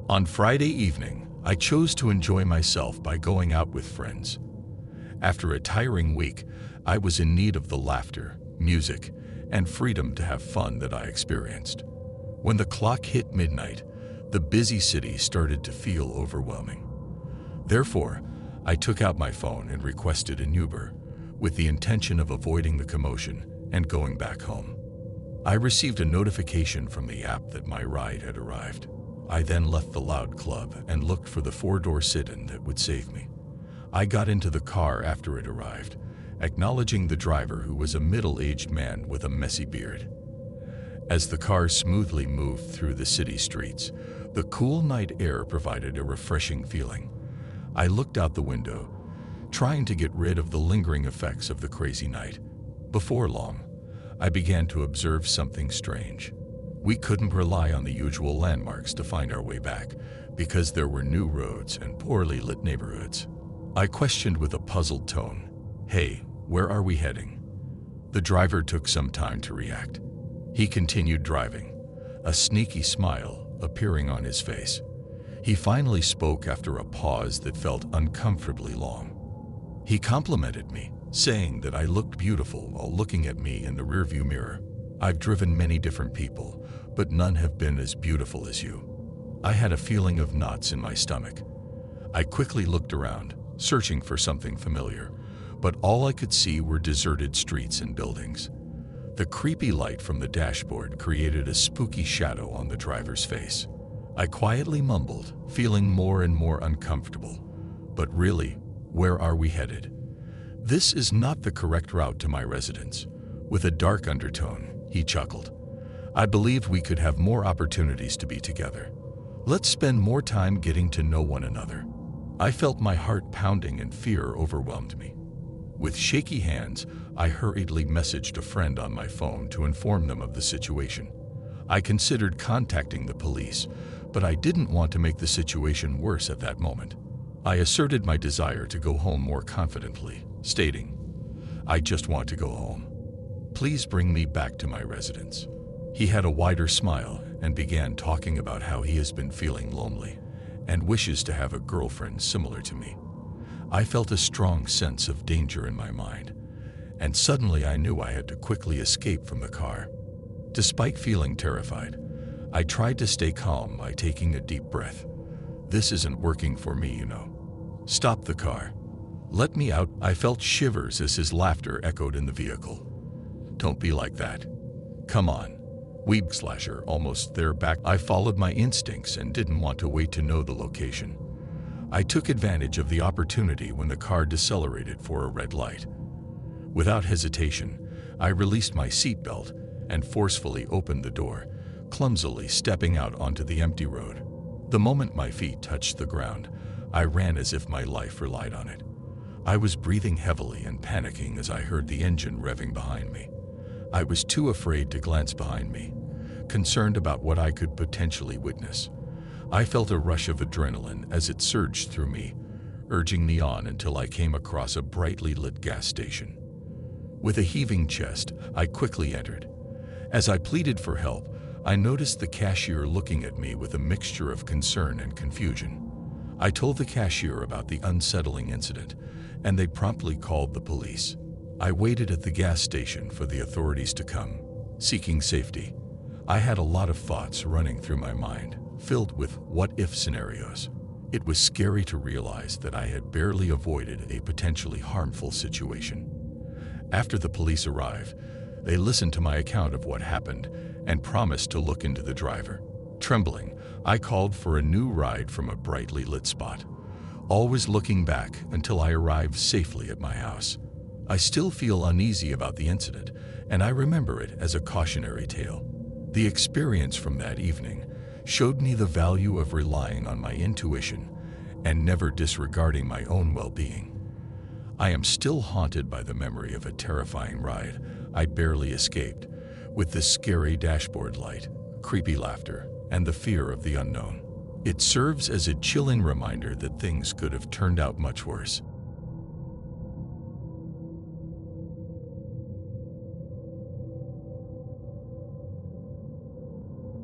On Friday evening, I chose to enjoy myself by going out with friends. After a tiring week, I was in need of the laughter, music, and freedom to have fun that I experienced. When the clock hit midnight, the busy city started to feel overwhelming. Therefore, I took out my phone and requested an Uber, with the intention of avoiding the commotion and going back home. I received a notification from the app that my ride had arrived. I then left the loud club and looked for the four-door sit-in that would save me. I got into the car after it arrived, acknowledging the driver, who was a middle-aged man with a messy beard. As the car smoothly moved through the city streets, the cool night air provided a refreshing feeling. I looked out the window, trying to get rid of the lingering effects of the crazy night. Before long, I began to observe something strange. We couldn't rely on the usual landmarks to find our way back because there were new roads and poorly lit neighborhoods. I questioned with a puzzled tone, "Hey, where are we heading?" The driver took some time to react. He continued driving, a sneaky smile appearing on his face. He finally spoke after a pause that felt uncomfortably long. He complimented me, saying that I looked beautiful while looking at me in the rearview mirror. "I've driven many different people, but none have been as beautiful as you." I had a feeling of knots in my stomach. I quickly looked around, searching for something familiar, but all I could see were deserted streets and buildings. The creepy light from the dashboard created a spooky shadow on the driver's face. I quietly mumbled, feeling more and more uncomfortable. "But really, where are we headed?" "This is not the correct route to my residence." With a dark undertone, he chuckled. "I believed we could have more opportunities to be together. Let's spend more time getting to know one another." I felt my heart pounding and fear overwhelmed me. With shaky hands, I hurriedly messaged a friend on my phone to inform them of the situation. I considered contacting the police, but I didn't want to make the situation worse at that moment. I asserted my desire to go home more confidently, stating, "I just want to go home. Please bring me back to my residence." He had a wider smile and began talking about how he has been feeling lonely and wishes to have a girlfriend similar to me. I felt a strong sense of danger in my mind, and suddenly I knew I had to quickly escape from the car. Despite feeling terrified, I tried to stay calm by taking a deep breath. "This isn't working for me, you know. Stop the car. Let me out." I felt shivers as his laughter echoed in the vehicle. "Don't be like that. Come on. 𝐤𝐤𝐤 almost there back." I followed my instincts and didn't want to wait to know the location. I took advantage of the opportunity when the car decelerated for a red light. Without hesitation, I released my seatbelt and forcefully opened the door, clumsily stepping out onto the empty road. The moment my feet touched the ground, I ran as if my life relied on it. I was breathing heavily and panicking as I heard the engine revving behind me. I was too afraid to glance behind me, concerned about what I could potentially witness. I felt a rush of adrenaline as it surged through me, urging me on until I came across a brightly lit gas station. With a heaving chest, I quickly entered. As I pleaded for help, I noticed the cashier looking at me with a mixture of concern and confusion. I told the cashier about the unsettling incident, and they promptly called the police. I waited at the gas station for the authorities to come, seeking safety. I had a lot of thoughts running through my mind, filled with what-if scenarios. It was scary to realize that I had barely avoided a potentially harmful situation. After the police arrived, they listened to my account of what happened and promised to look into the driver. Trembling, I called for a new ride from a brightly lit spot, always looking back until I arrived safely at my house. I still feel uneasy about the incident, and I remember it as a cautionary tale. The experience from that evening showed me the value of relying on my intuition and never disregarding my own well-being. I am still haunted by the memory of a terrifying ride I barely escaped, with the scary dashboard light, creepy laughter, and the fear of the unknown. It serves as a chilling reminder that things could have turned out much worse.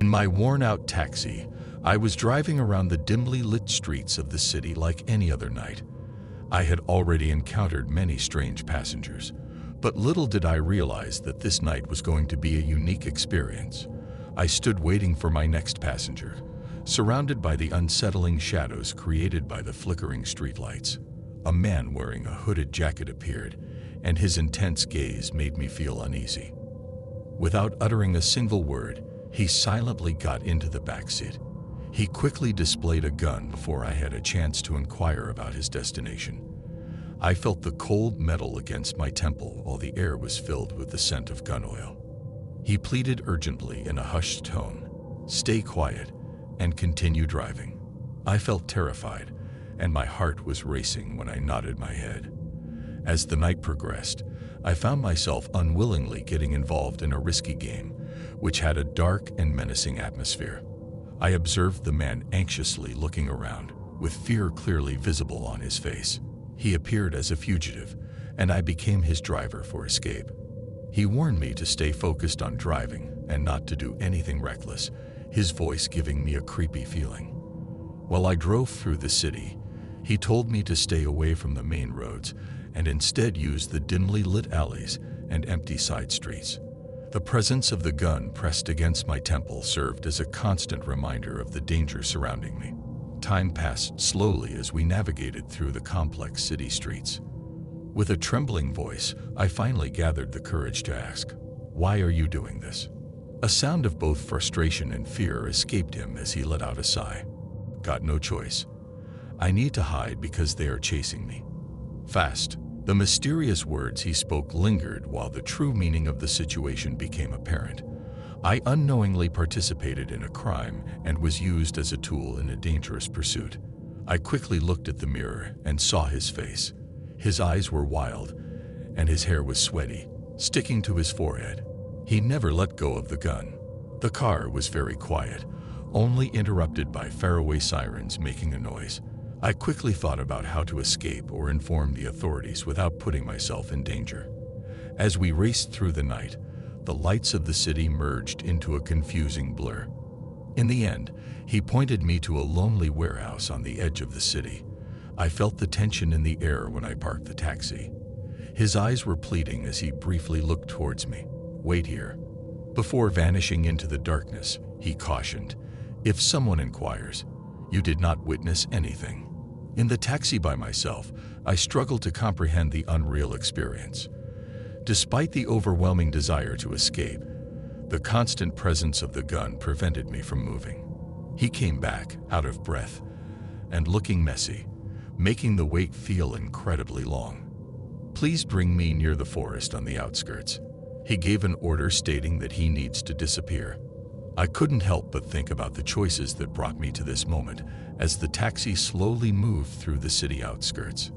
In my worn-out taxi, I was driving around the dimly lit streets of the city like any other night. I had already encountered many strange passengers, but little did I realize that this night was going to be a unique experience. I stood waiting for my next passenger, surrounded by the unsettling shadows created by the flickering streetlights. A man wearing a hooded jacket appeared, and his intense gaze made me feel uneasy. Without uttering a single word, he silently got into the back seat. He quickly displayed a gun before I had a chance to inquire about his destination. I felt the cold metal against my temple while the air was filled with the scent of gun oil. He pleaded urgently in a hushed tone, "Stay quiet and continue driving." I felt terrified, and my heart was racing when I nodded my head. As the night progressed, I found myself unwillingly getting involved in a risky game, which had a dark and menacing atmosphere. I observed the man anxiously looking around, with fear clearly visible on his face. He appeared as a fugitive, and I became his driver for escape. He warned me to stay focused on driving and not to do anything reckless, his voice giving me a creepy feeling. While I drove through the city, he told me to stay away from the main roads and instead use the dimly lit alleys and empty side streets. The presence of the gun pressed against my temple served as a constant reminder of the danger surrounding me. Time passed slowly as we navigated through the complex city streets. With a trembling voice, I finally gathered the courage to ask, "Why are you doing this?" A sound of both frustration and fear escaped him as he let out a sigh. "Got no choice. I need to hide because they are chasing me." Fast. The mysterious words he spoke lingered while the true meaning of the situation became apparent. I unknowingly participated in a crime and was used as a tool in a dangerous pursuit. I quickly looked at the mirror and saw his face. His eyes were wild, and his hair was sweaty, sticking to his forehead. He never let go of the gun. The car was very quiet, only interrupted by faraway sirens making a noise. I quickly thought about how to escape or inform the authorities without putting myself in danger. As we raced through the night, the lights of the city merged into a confusing blur. In the end, he pointed me to a lonely warehouse on the edge of the city. I felt the tension in the air when I parked the taxi. His eyes were pleading as he briefly looked towards me. "Wait here." Before vanishing into the darkness, he cautioned, "If someone inquires, you did not witness anything." In the taxi by myself, I struggled to comprehend the unreal experience. Despite the overwhelming desire to escape, the constant presence of the gun prevented me from moving. He came back, out of breath, and looking messy, making the wait feel incredibly long. "Please bring me near the forest on the outskirts." He gave an order stating that he needs to disappear. I couldn't help but think about the choices that brought me to this moment as the taxi slowly moved through the city outskirts.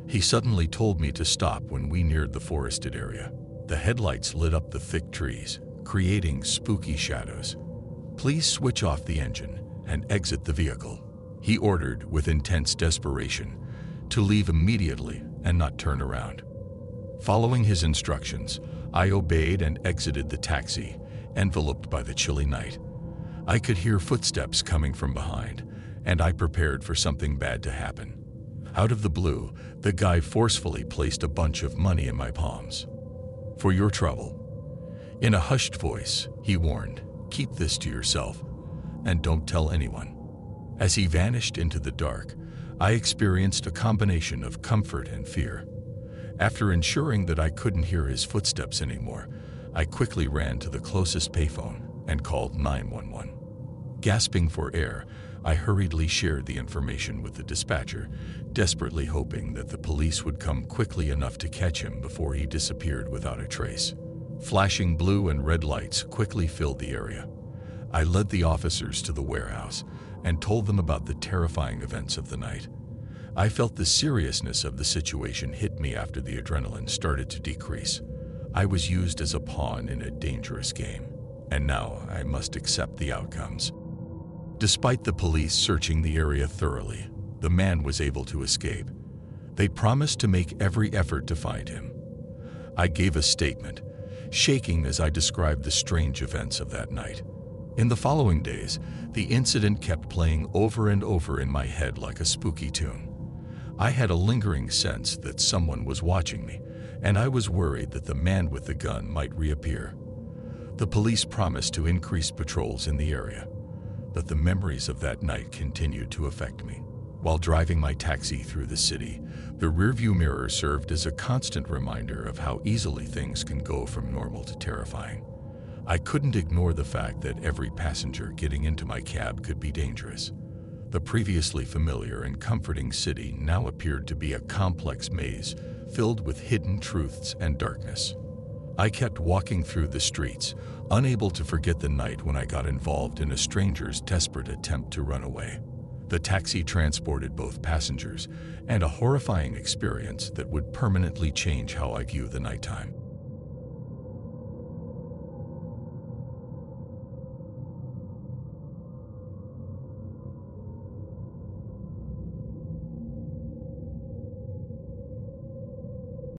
He suddenly told me to stop when we neared the forested area. The headlights lit up the thick trees, creating spooky shadows. "Please switch off the engine and exit the vehicle," he ordered with intense desperation, to leave immediately and not turn around. Following his instructions, I obeyed and exited the taxi, enveloped by the chilly night. I could hear footsteps coming from behind, and I prepared for something bad to happen. Out of the blue, the guy forcefully placed a bunch of money in my palms. "For your trouble." In a hushed voice, he warned, "Keep this to yourself, and don't tell anyone." As he vanished into the dark, I experienced a combination of comfort and fear. After ensuring that I couldn't hear his footsteps anymore, I quickly ran to the closest payphone and called 911. Gasping for air, I hurriedly shared the information with the dispatcher, desperately hoping that the police would come quickly enough to catch him before he disappeared without a trace. Flashing blue and red lights quickly filled the area. I led the officers to the warehouse and told them about the terrifying events of the night. I felt the seriousness of the situation hit me after the adrenaline started to decrease. I was used as a pawn in a dangerous game, and now I must accept the outcomes. Despite the police searching the area thoroughly, the man was able to escape. They promised to make every effort to find him. I gave a statement, shaking as I described the strange events of that night. In the following days, the incident kept playing over and over in my head like a spooky tune. I had a lingering sense that someone was watching me, and I was worried that the man with the gun might reappear. The police promised to increase patrols in the area, but the memories of that night continued to affect me. While driving my taxi through the city, the rearview mirror served as a constant reminder of how easily things can go from normal to terrifying. I couldn't ignore the fact that every passenger getting into my cab could be dangerous. The previously familiar and comforting city now appeared to be a complex maze filled with hidden truths and darkness. I kept walking through the streets, unable to forget the night when I got involved in a stranger's desperate attempt to run away. The taxi transported both passengers and a horrifying experience that would permanently change how I view the nighttime.